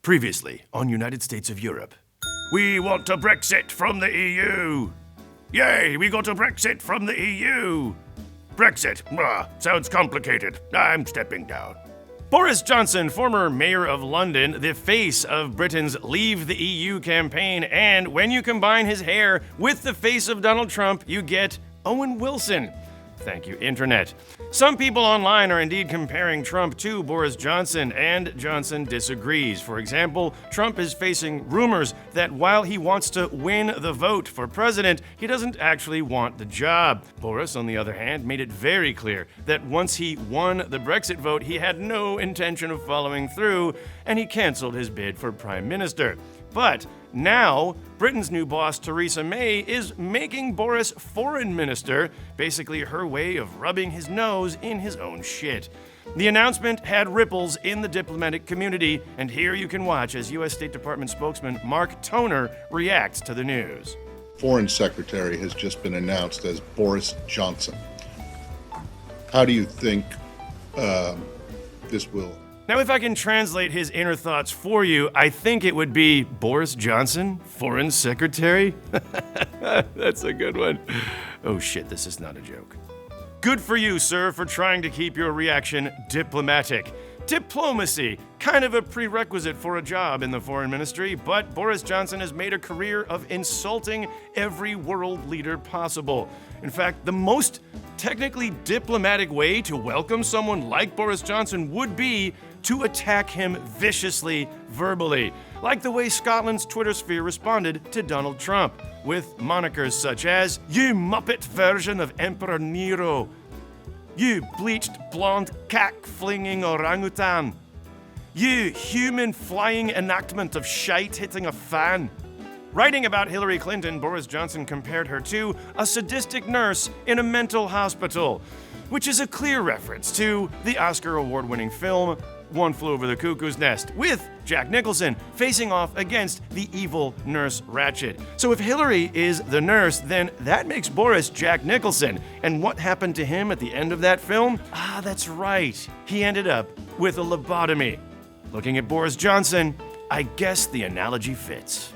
Previously on United States of Europe. We want to Brexit from the EU. Yay, we got a Brexit from the EU. Brexit, sounds complicated. I'm stepping down. Boris Johnson, former mayor of London, the face of Britain's Leave the EU campaign, and when you combine his hair with the face of Donald Trump, you get Owen Wilson. Thank you, Internet. Some people online are indeed comparing Trump to Boris Johnson, and Johnson disagrees. For example, Trump is facing rumors that while he wants to win the vote for president, he doesn't actually want the job. Boris, on the other hand, made it very clear that once he won the Brexit vote, he had no intention of following through, and he canceled his bid for prime minister. But now, Britain's new boss, Theresa May, is making Boris foreign minister, basically her way of rubbing his nose in his own shit. The announcement had ripples in the diplomatic community, and here you can watch as U.S. State Department spokesman Mark Toner reacts to the news. Foreign Secretary has just been announced as Boris Johnson. How do you think this will... Now, if I can translate his inner thoughts for you, I think it would be Boris Johnson, Foreign Secretary? That's a good one. Oh shit, this is not a joke. Good for you, sir, for trying to keep your reaction diplomatic. Diplomacy, kind of a prerequisite for a job in the foreign ministry, but Boris Johnson has made a career of insulting every world leader possible. In fact, the most technically diplomatic way to welcome someone like Boris Johnson would be to attack him viciously, verbally, like the way Scotland's Twitter sphere responded to Donald Trump, with monikers such as, "You Muppet version of Emperor Nero," "You bleached blonde cack-flinging orangutan," "You human flying enactment of shite hitting a fan." Writing about Hillary Clinton, Boris Johnson compared her to a sadistic nurse in a mental hospital, which is a clear reference to the Oscar award-winning film One Flew Over the Cuckoo's Nest, with Jack Nicholson facing off against the evil nurse Ratched. So if Hillary is the nurse, then that makes Boris Jack Nicholson. And what happened to him at the end of that film? That's right. He ended up with a lobotomy. Looking at Boris Johnson, I guess the analogy fits.